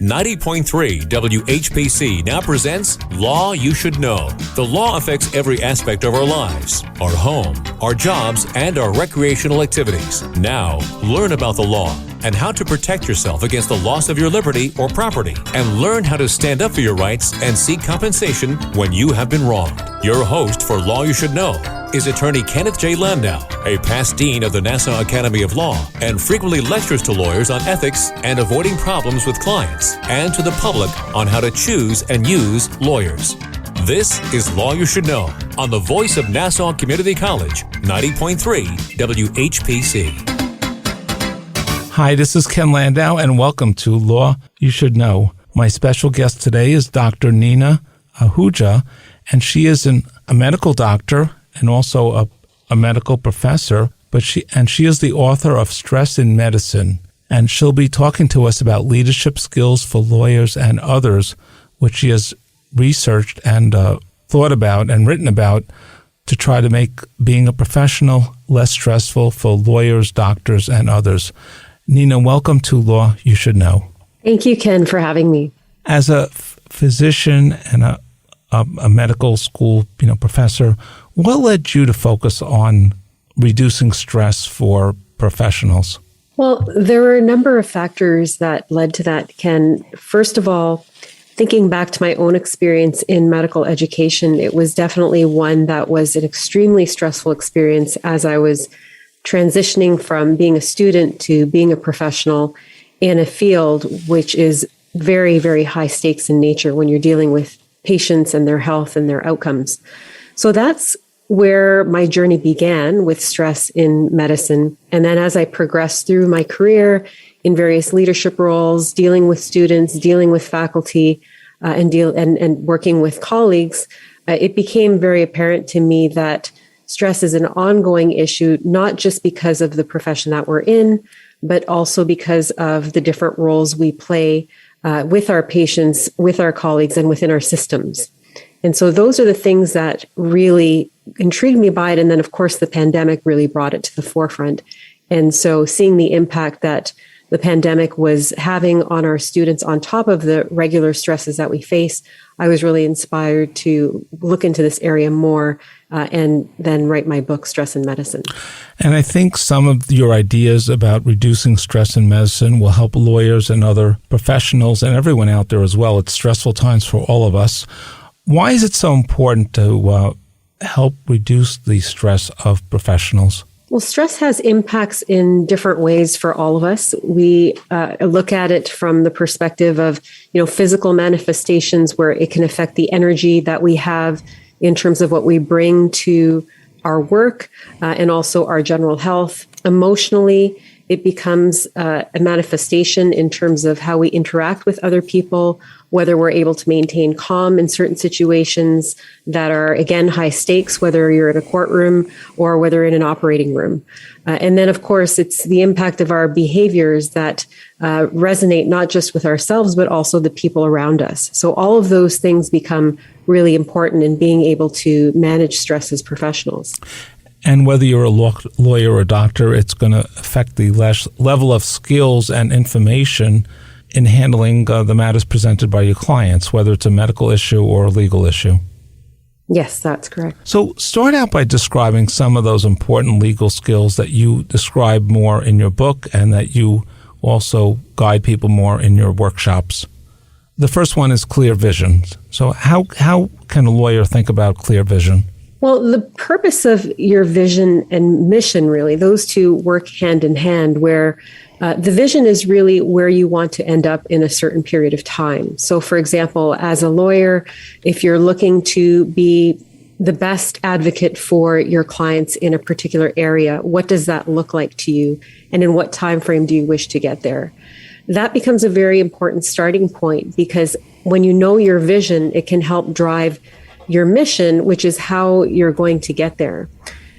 90.3 WHPC now presents Law You Should Know. The law affects every aspect of our lives, our home, our jobs, and our recreational activities. Now, learn about the law and how to protect yourself against the loss of your liberty or property, and learn how to stand up for your rights and seek compensation when you have been wronged. Your host for Law You Should Know is attorney Kenneth J. Landau, a past dean of the Nassau Academy of Law, and frequently lectures to lawyers on ethics and avoiding problems with clients, and to the public on how to choose and use lawyers. This is Law You Should Know on the voice of Nassau Community College, 90.3 WHPC. Hi, this is Ken Landau, and welcome to Law You Should Know. My special guest today is Dr. Nina Ahuja, and she is a medical doctor and also a medical professor, but she is the author of Stress in Medicine, and she'll be talking to us about leadership skills for lawyers and others, which she has researched and thought about and written about to try to make being a professional less stressful for lawyers, doctors, and others. Nina, welcome to Law You Should Know. Thank you, Ken, for having me. As a physician and a medical school professor, what led you to focus on reducing stress for professionals? Well, there were a number of factors that led to that, Ken. First of all, thinking back to my own experience in medical education, it was definitely one that was an extremely stressful experience as I was transitioning from being a student to being a professional in a field which is very, very high stakes in nature when you're dealing with patients and their health and their outcomes. So that's where my journey began, with stress in medicine. And then as I progressed through my career in various leadership roles, dealing with students, dealing with faculty, and working with colleagues, it became very apparent to me that stress is an ongoing issue, not just because of the profession that we're in, but also because of the different roles we play with our patients, with our colleagues, and within our systems. And so those are the things that really intrigued me by it. And then, of course, the pandemic really brought it to the forefront. And so seeing the impact that the pandemic was having on our students on top of the regular stresses that we face, I was really inspired to look into this area more and then write my book, Stress in Medicine. And I think some of your ideas about reducing stress in medicine will help lawyers and other professionals and everyone out there as well. It's stressful times for all of us. Why is it so important to help reduce the stress of professionals? Well, stress has impacts in different ways for all of us. We look at it from the perspective of, physical manifestations where it can affect the energy that we have in terms of what we bring to our work and also our general health. Emotionally, it becomes a manifestation in terms of how we interact with other people, whether we're able to maintain calm in certain situations that are, again, high stakes, whether you're in a courtroom or whether in an operating room. And then, of course, it's the impact of our behaviors that resonate not just with ourselves, but also the people around us. So all of those things become really important in being able to manage stress as professionals. And whether you're a lawyer or a doctor, it's going to affect the level of skills and information in handling the matters presented by your clients, whether it's a medical issue or a legal issue. Yes, that's correct. So start out by describing some of those important legal skills that you describe more in your book and that you also guide people more in your workshops. The first one is clear vision. So how can a lawyer think about clear vision? Well, the purpose of your vision and mission, really, those two work hand in hand, where the vision is really where you want to end up in a certain period of time. So, for example, as a lawyer, if you're looking to be the best advocate for your clients in a particular area, what does that look like to you? And in what time frame do you wish to get there? That becomes a very important starting point, because when you know your vision, it can help drive your mission, which is how you're going to get there.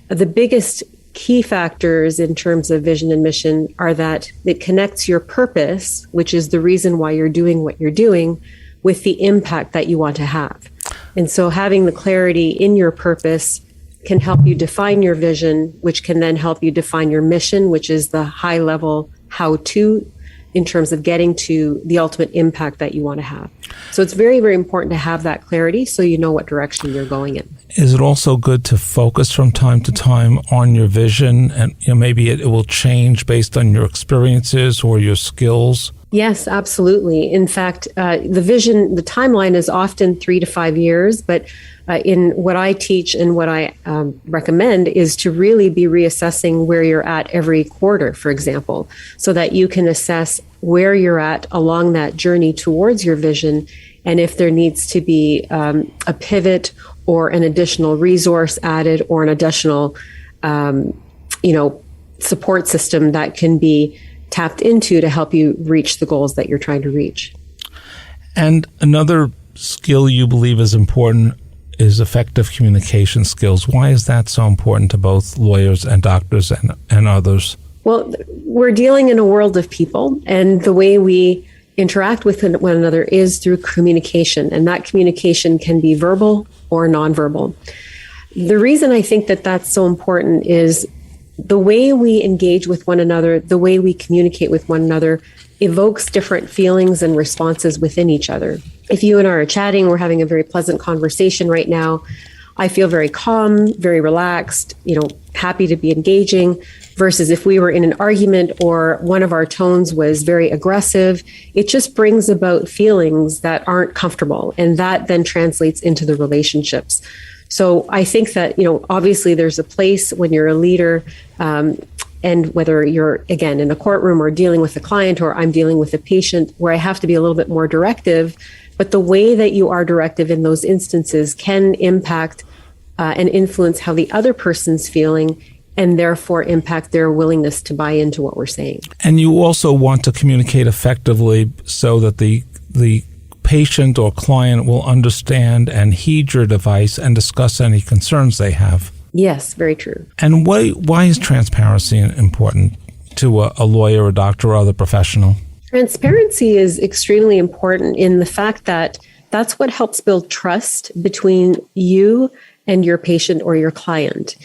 The biggest key factors in terms of vision and mission are that it connects your purpose, which is the reason why you're doing what you're doing, with the impact that you want to have. And so having the clarity in your purpose can help you define your vision, which can then help you define your mission, which is the high level how to in terms of getting to the ultimate impact that you want to have. So it's very, very important to have that clarity so you know what direction you're going in. Is it also good to focus from time to time on your vision, and maybe it will change based on your experiences or your skills? Yes, absolutely. In fact, the timeline is often 3 to 5 years, but in what I teach and what I recommend is to really be reassessing where you're at every quarter, for example, so that you can assess where you're at along that journey towards your vision, and if there needs to be a pivot or an additional resource added or an additional, support system that can be tapped into to help you reach the goals that you're trying to reach. And another skill you believe is important is effective communication skills. Why is that so important to both lawyers and doctors and others? Well, we're dealing in a world of people, and the way we interact with one another is through communication, and that communication can be verbal or nonverbal. The reason I think that that's so important is the way we engage with one another, the way we communicate with one another evokes different feelings and responses within each other. If you and I are chatting, we're having a very pleasant conversation right now. I feel very calm, very relaxed, happy to be engaging, versus if we were in an argument or one of our tones was very aggressive, it just brings about feelings that aren't comfortable, and that then translates into the relationships. So I think that, obviously there's a place when you're a leader, and whether you're, again, in a courtroom or dealing with a client or I'm dealing with a patient, where I have to be a little bit more directive. But the way that you are directive in those instances can impact and influence how the other person's feeling, and therefore impact their willingness to buy into what we're saying. And you also want to communicate effectively so that the patient or client will understand and heed your advice and discuss any concerns they have. Yes, very true. And why is transparency important to a lawyer, a doctor, or other professional? Transparency is extremely important in the fact that that's what helps build trust between you and your patient or your client.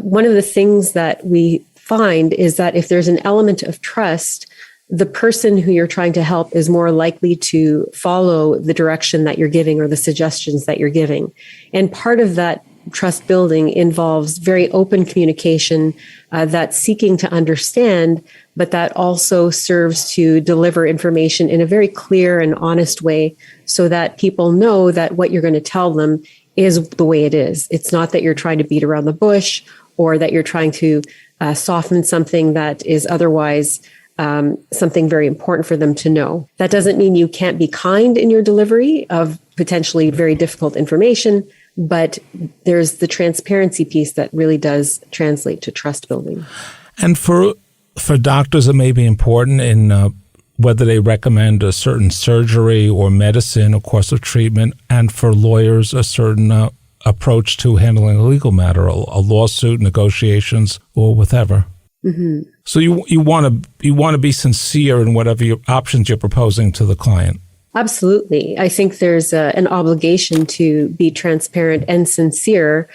One of the things that we find is that if there's an element of trust, the person who you're trying to help is more likely to follow the direction that you're giving or the suggestions that you're giving. And part of that trust building involves very open communication that's seeking to understand, but that also serves to deliver information in a very clear and honest way so that people know that what you're going to tell them is the way it is. It's not that you're trying to beat around the bush or that you're trying to soften something that is otherwise something very important for them to know. That doesn't mean you can't be kind in your delivery of potentially very difficult information, but there's the transparency piece that really does translate to trust building. And for doctors, it may be important in whether they recommend a certain surgery or medicine or course of treatment, and for lawyers, a certain approach to handling a legal matter, a lawsuit, negotiations, or whatever. Mm-hmm. So you want to be sincere in whatever options you're proposing to the client. Absolutely. I think there's an obligation to be transparent and sincere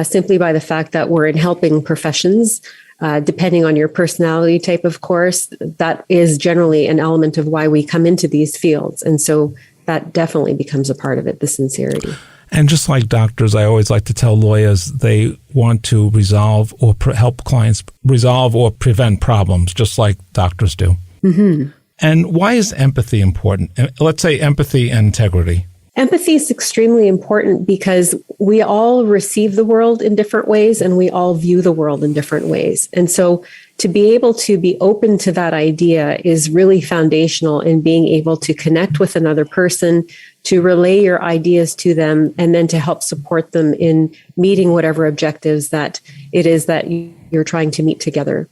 simply by the fact that we're in helping professions. Depending on your personality type, of course, that is generally an element of why we come into these fields. And so that definitely becomes a part of it, the sincerity. And just like doctors, I always like to tell lawyers they want to resolve or help clients resolve or prevent problems, just like doctors do. Mm-hmm. And why is empathy important? Let's say empathy and integrity. Empathy is extremely important because we all receive the world in different ways and we all view the world in different ways. And so to be able to be open to that idea is really foundational in being able to connect with another person, to relay your ideas to them, and then to help support them in meeting whatever objectives that it is that you're trying to meet together.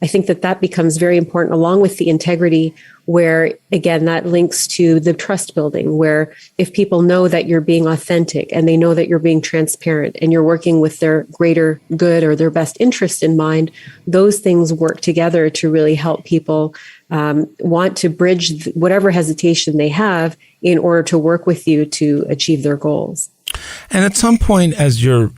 I think that becomes very important along with the integrity, where, again, that links to the trust building, where if people know that you're being authentic and they know that you're being transparent and you're working with their greater good or their best interest in mind, those things work together to really help people want to bridge whatever hesitation they have in order to work with you to achieve their goals. And at some point, as you're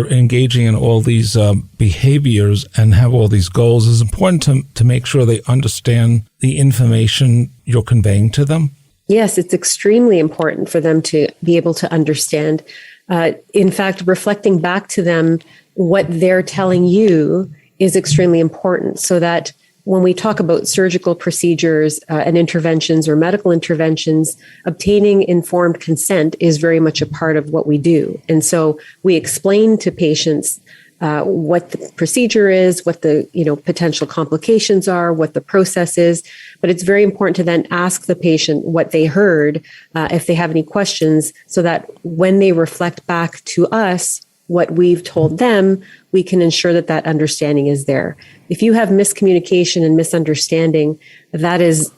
engaging in all these behaviors and have all these goals, it's important to make sure they understand the information you're conveying to them. Yes, it's extremely important for them to be able to understand. In fact, reflecting back to them what they're telling you is extremely important, so that when we talk about surgical procedures and interventions or medical interventions, obtaining informed consent is very much a part of what we do. And so we explain to patients what the procedure is, what the potential complications are, what the process is. But it's very important to then ask the patient what they heard, if they have any questions, so that when they reflect back to us what we've told them, we can ensure that that understanding is there. If you have miscommunication and misunderstanding, that is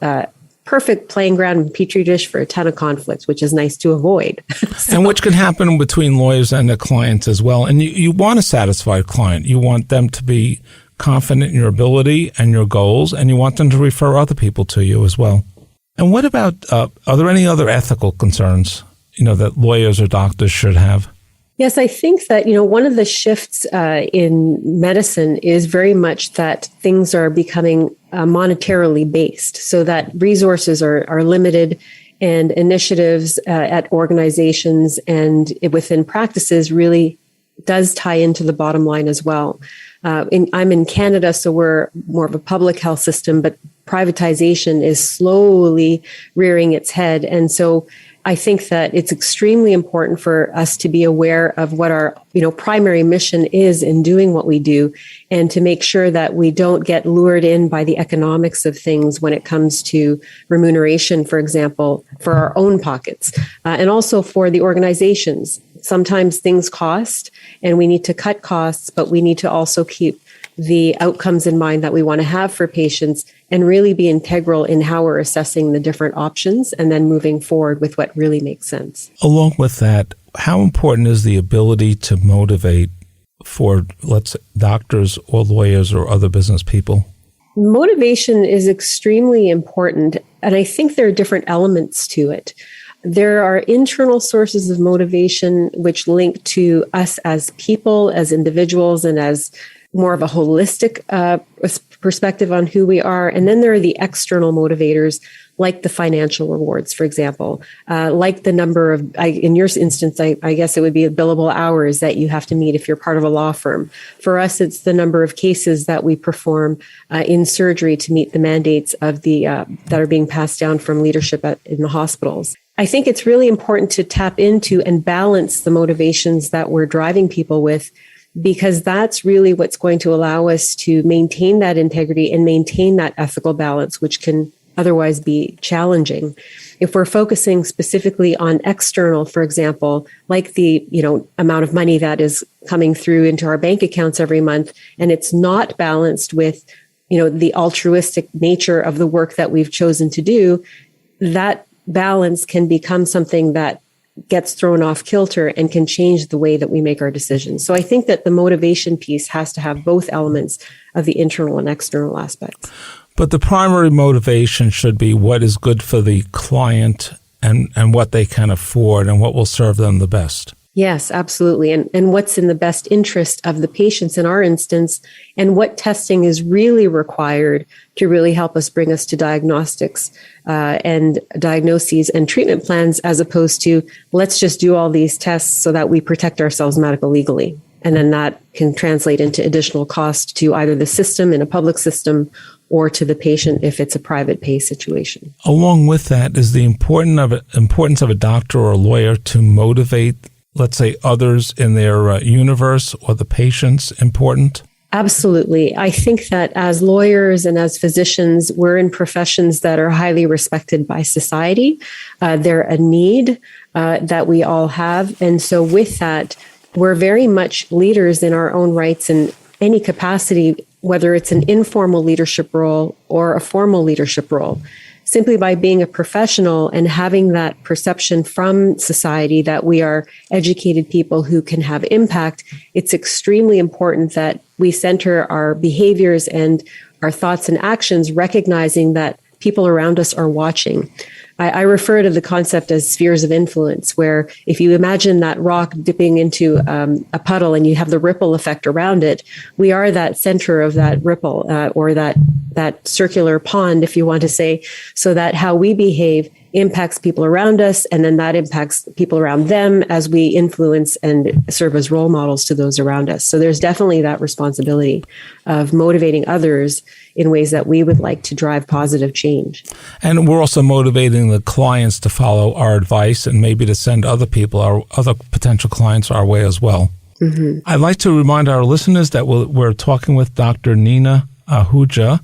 perfect playing ground and petri dish for a ton of conflicts, which is nice to avoid. And which can happen between lawyers and the clients as well. And you want a satisfied client. You want them to be confident in your ability and your goals, and you want them to refer other people to you as well. And what about, are there any other ethical concerns, that lawyers or doctors should have? Yes, I think that, one of the shifts in medicine is very much that things are becoming monetarily based, so that resources are limited, and initiatives at organizations and within practices really does tie into the bottom line as well. I'm in Canada, so we're more of a public health system, but privatization is slowly rearing its head. And so I think that it's extremely important for us to be aware of what our, primary mission is in doing what we do, and to make sure that we don't get lured in by the economics of things when it comes to remuneration, for example, for our own pockets, and also for the organizations. Sometimes things cost and we need to cut costs, but we need to also keep the outcomes in mind that we want to have for patients, and really be integral in how we're assessing the different options and then moving forward with what really makes sense. Along with that, how important is the ability to motivate for, let's say, doctors or lawyers or other business people? Motivation is extremely important, and I think there are different elements to it. There are internal sources of motivation which link to us as people, as individuals, and as more of a holistic perspective on who we are. And then there are the external motivators, like the financial rewards, for example, like the number of, in your instance, I guess it would be billable hours that you have to meet if you're part of a law firm. For us, it's the number of cases that we perform in surgery to meet the mandates of the that are being passed down from leadership in the hospitals. I think it's really important to tap into and balance the motivations that we're driving people with, because that's really what's going to allow us to maintain that integrity and maintain that ethical balance, which can otherwise be challenging. If we're focusing specifically on external, for example, like the, amount of money that is coming through into our bank accounts every month, and it's not balanced with, the altruistic nature of the work that we've chosen to do, that balance can become something that gets thrown off kilter and can change the way that we make our decisions. So I think that the motivation piece has to have both elements of the internal and external aspects. But the primary motivation should be what is good for the client and what they can afford and what will serve them the best. Yes, absolutely. And what's in the best interest of the patients in our instance, and what testing is really required to really help us bring us to diagnostics and diagnoses and treatment plans, as opposed to let's just do all these tests so that we protect ourselves medical legally. And then that can translate into additional cost to either the system in a public system or to the patient if it's a private pay situation. Along with that is the importance of a doctor or a lawyer to motivate, let's say, others in their universe or the patients important? Absolutely. I think that as lawyers and as physicians, we're in professions that are highly respected by society. They're a need that we all have. And so with that, we're very much leaders in our own rights in any capacity, whether it's an informal leadership role or a formal leadership role. Simply by being a professional and having that perception from society that we are educated people who can have impact, it's extremely important that we center our behaviors and our thoughts and actions, recognizing that people around us are watching. I refer to the concept as spheres of influence, where if you imagine that rock dipping into a puddle and you have the ripple effect around it, we are that center of that ripple or that circular pond, if you want to say, so that how we behave impacts people around us, and then that impacts people around them as we influence and serve as role models to those around us. So there's definitely that responsibility of motivating others in ways that we would like to drive positive change. And we're also motivating the clients to follow our advice and maybe to send other people, our other potential clients, our way as well. Mm-hmm. I'd like to remind our listeners that we're talking with Dr. Nina Ahuja,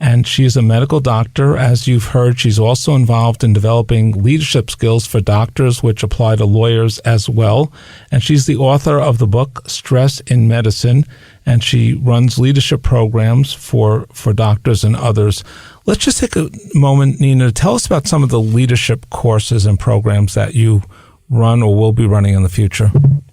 and she's a medical doctor. As you've heard, she's also involved in developing leadership skills for doctors, which apply to lawyers as well. And she's the author of the book, Stress in Medicine, and she runs leadership programs for doctors and others. Let's just take a moment, Nina, to tell us about some of the leadership courses and programs that you run or will be running in the future.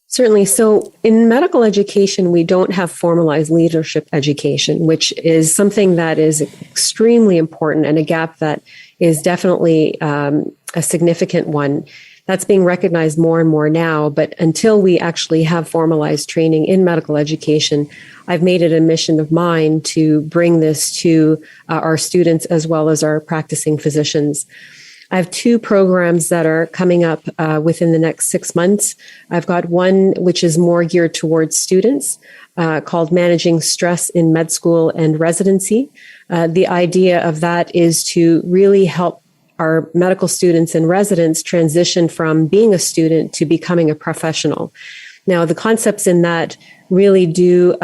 Certainly. So in medical education, we don't have formalized leadership education, which is something that is extremely important and a gap that is definitely a significant one. That's being recognized more and more now. But until we actually have formalized training in medical education, I've made it a mission of mine to bring this to our students as well as our practicing physicians. I have 2 programs that are coming up within the next 6 months. I've got one which is more geared towards students called Managing Stress in Med School and Residency. The idea of that is to really help our medical students and residents transition from being a student to becoming a professional. Now, the concepts in that really do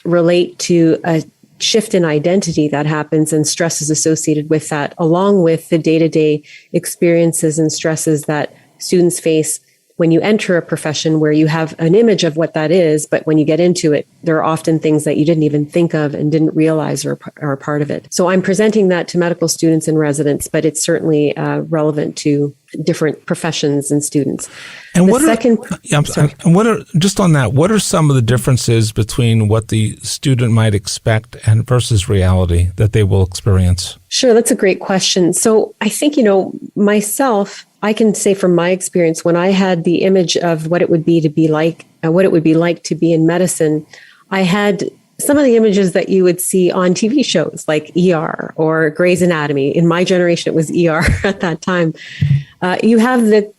relate to a shift in identity that happens and stresses associated with that, along with the day-to-day experiences and stresses that students face when you enter a profession where you have an image of what that is, but when you get into it, there are often things that you didn't even think of and didn't realize are a part of it. So I'm presenting that to medical students and residents, but it's certainly relevant to different professions and students. And what are just on that, what are some of the differences between what the student might expect and versus reality that they will experience? Sure, that's a great question. So I think, myself, I can say from my experience, when I had the image of what it would be to be like, what it would be like to be in medicine, I had some of the images that you would see on TV shows like ER or Grey's Anatomy. In my generation, it was ER at that time. You have the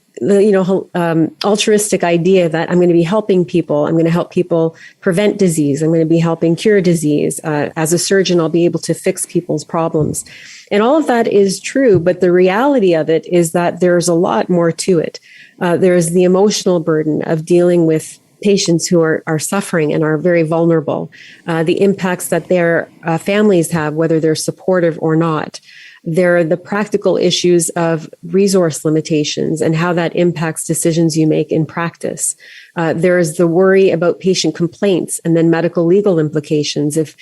altruistic idea that I'm going to be helping people. I'm going to help people prevent disease. I'm going to be helping cure disease. As a surgeon, I'll be able to fix people's problems. And all of that is true, but the reality of it is that there's a lot more to it. There's the emotional burden of dealing with patients who are suffering and are very vulnerable, the impacts that their families have, whether they're supportive or not. There are the practical issues of resource limitations and how that impacts decisions you make in practice. There's the worry about patient complaints and then medical legal implications if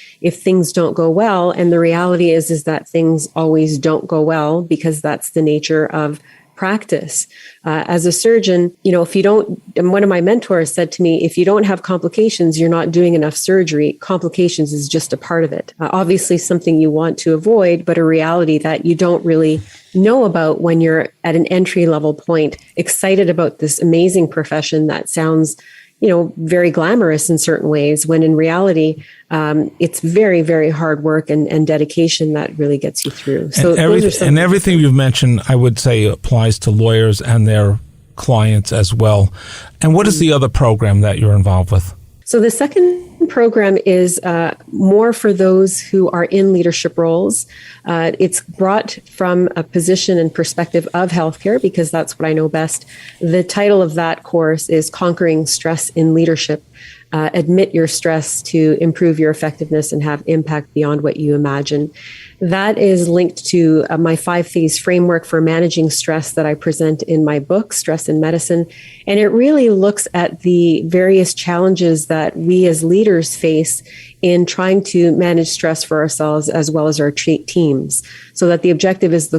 things don't go well. And the reality is that things always don't go well because that's the nature of practice. As a surgeon, if you don't, and one of my mentors said to me, if you don't have complications, you're not doing enough surgery. Complications is just a part of it. Obviously something you want to avoid, but a reality that you don't really know about when you're at an entry level point, excited about this amazing profession that sounds very glamorous in certain ways, when in reality, it's very, very hard work and dedication that really gets you through. So and everything you've mentioned, I would say, applies to lawyers and their clients as well. And what is the other program that you're involved with? So the second program is more for those who are in leadership roles. It's brought from a position and perspective of healthcare because that's what I know best. The title of that course is Conquering Stress in Leadership. Admit your stress to improve your effectiveness and have impact beyond what you imagine. That is linked to my 5-phase framework for managing stress that I present in my book, Stress in Medicine. And it really looks at the various challenges that we as leaders face in trying to manage stress for ourselves as well as our teams. So that the objective of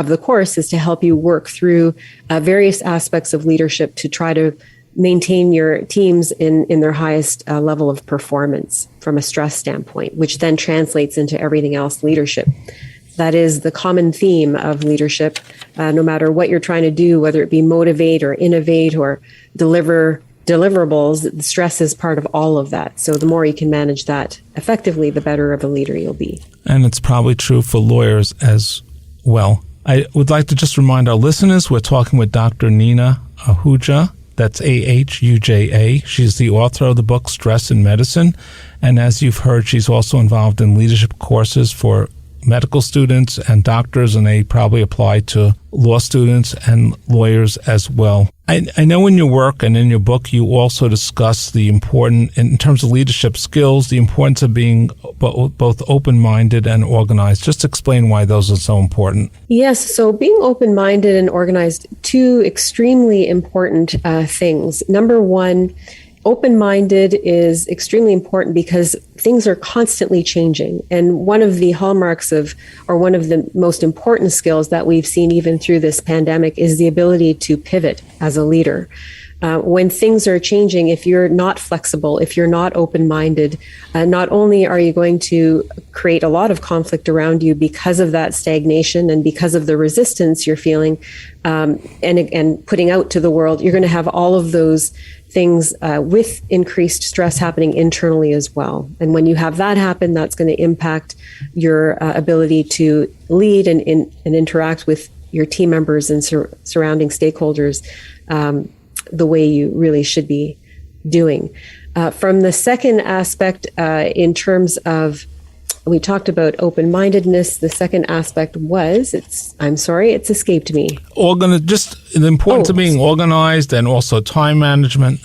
the course is to help you work through various aspects of leadership to try to maintain your teams in their highest level of performance from a stress standpoint, which then translates into everything else leadership. That is the common theme of leadership no matter what you're trying to do, whether it be motivate or innovate or deliver deliverables, the stress is part of all of that. So the more you can manage that effectively, the better of a leader you'll be. And it's probably true for lawyers as well. I would like to just remind our listeners, we're talking with Dr. Nina Ahuja. That's Ahuja. She's the author of the book Stress in Medicine. And as you've heard, she's also involved in leadership courses for medical students and doctors, and they probably apply to law students and lawyers as well. I know in your work and in your book, you also discuss the important, in terms of leadership skills, the importance of being both open-minded and organized. Just explain why those are so important. Yes, so being open-minded and organized, two extremely important things. Number one, open-minded is extremely important because things are constantly changing. And one of the hallmarks or one of the most important skills that we've seen even through this pandemic is the ability to pivot as a leader. When things are changing, if you're not flexible, if you're not open-minded, not only are you going to create a lot of conflict around you because of that stagnation and because of the resistance you're feeling and putting out to the world, you're going to have all of those things with increased stress happening internally as well. And when you have that happen, that's going to impact your ability to lead and interact with your team members and surrounding stakeholders the way you really should be doing. From the second aspect, in terms of, we talked about open-mindedness. The second aspect was, it's escaped me. Just the importance of being organized and also time management.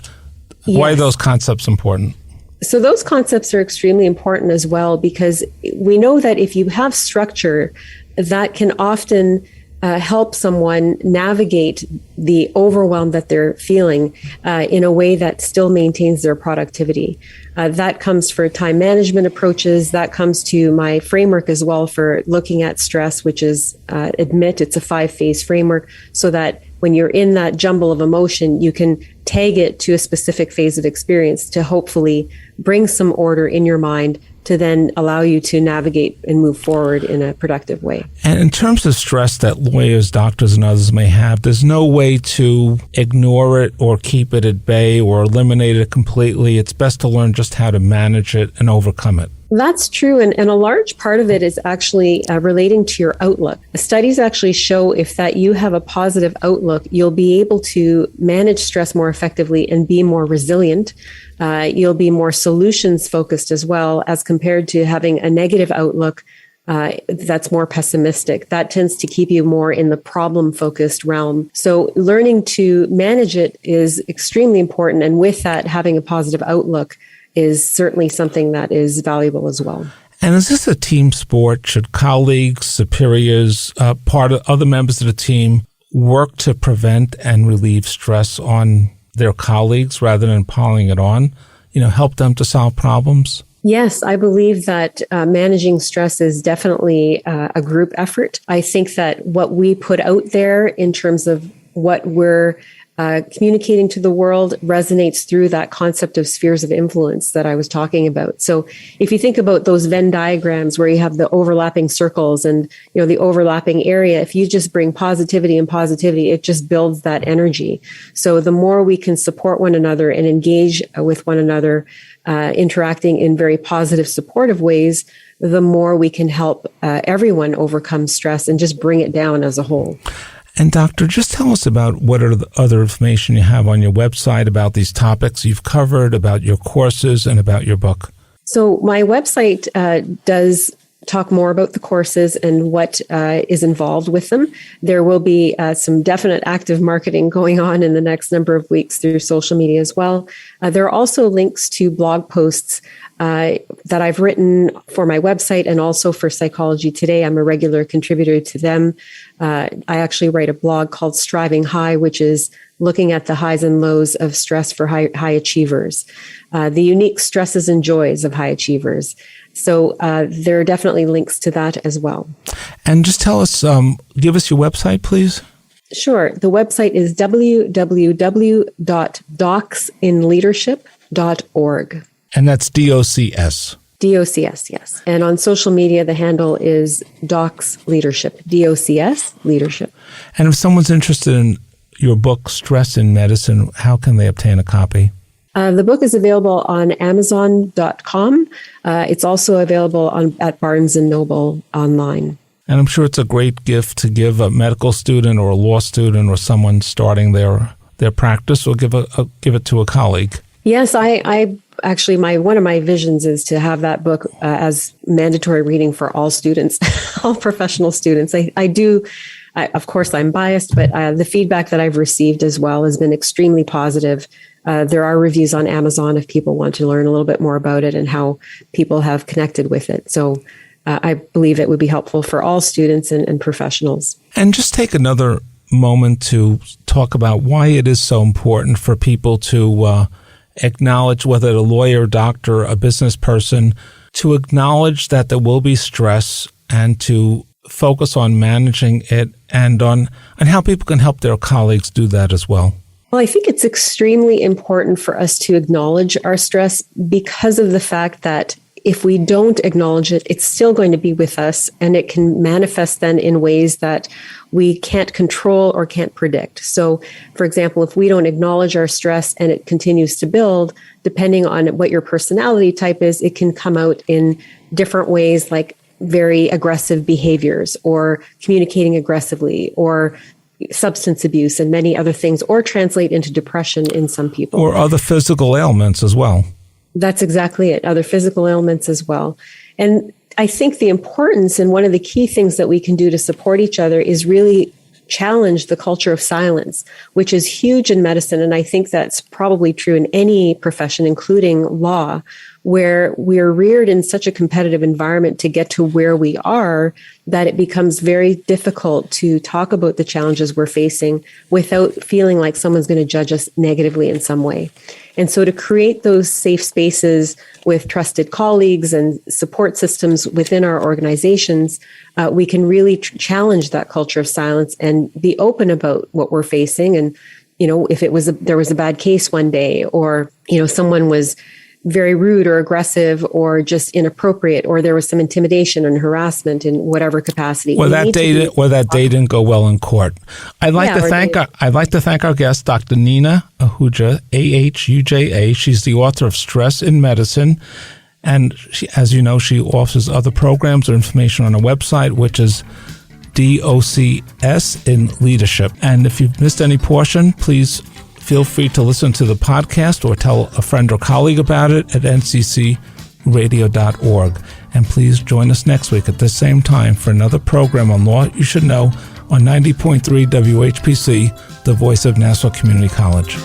Yes. Why are those concepts important? So those concepts are extremely important as well, because we know that if you have structure, that can often help someone navigate the overwhelm that they're feeling in a way that still maintains their productivity. That comes for time management approaches. That comes to my framework as well for looking at stress, which is ADMIT. It's a 5-phase framework, so that when you're in that jumble of emotion, you can tag it to a specific phase of experience to hopefully bring some order in your mind to then allow you to navigate and move forward in a productive way. And in terms of stress that lawyers, doctors, and others may have, there's no way to ignore it or keep it at bay or eliminate it completely. It's best to learn just how to manage it and overcome it. That's true. And a large part of it is actually relating to your outlook. Studies actually show if that you have a positive outlook, you'll be able to manage stress more effectively and be more resilient. You'll be more solutions focused as well, as compared to having a negative outlook that's more pessimistic. That tends to keep you more in the problem focused realm. So learning to manage it is extremely important. And with that, having a positive outlook is certainly something that is valuable as well. And is this a team sport? Should colleagues, superiors, part of other members of the team work to prevent and relieve stress on their colleagues rather than piling it on? Help them to solve problems? Yes, I believe that managing stress is definitely a group effort. I think that what we put out there in terms of what we're communicating to the world resonates through that concept of spheres of influence that I was talking about. So if you think about those Venn diagrams where you have the overlapping circles and the overlapping area, if you just bring positivity, it just builds that energy. So the more we can support one another and engage with one another, interacting in very positive, supportive ways, the more we can help everyone overcome stress and just bring it down as a whole. And doctor, just tell us about what are the other information you have on your website about these topics you've covered, about your courses, and about your book. So my website does talk more about the courses and what is involved with them. There will be some definite active marketing going on in the next number of weeks through social media as well. There are also links to blog posts that I've written for my website and also for Psychology Today. I'm a regular contributor to them. I actually write a blog called Striving High, which is looking at the highs and lows of stress for high achievers, the unique stresses and joys of high achievers. So there are definitely links to that as well. And just tell us, give us your website, please. Sure. The website is www.docsinleadership.org. And that's DOCS. DOCS, yes. And on social media, the handle is Docs Leadership, DOCS Leadership. And if someone's interested in your book, Stress in Medicine, how can they obtain a copy? The book is available on Amazon.com. It's also available at Barnes & Noble online. And I'm sure it's a great gift to give a medical student or a law student or someone starting their practice, or give it to a colleague. Yes, I actually, one of my visions is to have that book as mandatory reading for all students, all professional students. Of course, I'm biased, but the feedback that I've received as well has been extremely positive. There are reviews on Amazon if people want to learn a little bit more about it and how people have connected with it. So I believe it would be helpful for all students and professionals. And just take another moment to talk about why it is so important for people to acknowledge, whether a lawyer, doctor, a business person, to acknowledge that there will be stress and to focus on managing it and on how people can help their colleagues do that as well. Well, I think it's extremely important for us to acknowledge our stress because of the fact that if we don't acknowledge it, it's still going to be with us, and it can manifest then in ways that we can't control or can't predict. So, for example, if we don't acknowledge our stress and it continues to build, depending on what your personality type is, it can come out in different ways, like very aggressive behaviors or communicating aggressively or substance abuse and many other things, or translate into depression in some people. Or other physical ailments as well. That's exactly it. Other physical ailments as well. And I think the importance and one of the key things that we can do to support each other is really challenge the culture of silence, which is huge in medicine. And I think that's probably true in any profession, including law, where we're reared in such a competitive environment to get to where we are that it becomes very difficult to talk about the challenges we're facing without feeling like someone's going to judge us negatively in some way. And so to create those safe spaces with trusted colleagues and support systems within our organizations, we can really challenge that culture of silence and be open about what we're facing. And, if there was a bad case one day, or, someone was very rude or aggressive or just inappropriate, or there was some intimidation and harassment in whatever capacity. Or that day didn't go well in court. I'd like to thank our guest, Dr. Nina Ahuja, Ahuja. She's the author of Stress in Medicine, and she, as you know, she offers other programs or information on her website, which is DOCS in Leadership. And if you've missed any portion, please feel free to listen to the podcast or tell a friend or colleague about it at nccradio.org. And please join us next week at the same time for another program on Law You Should Know on 90.3 WHPC, the voice of Nassau Community College.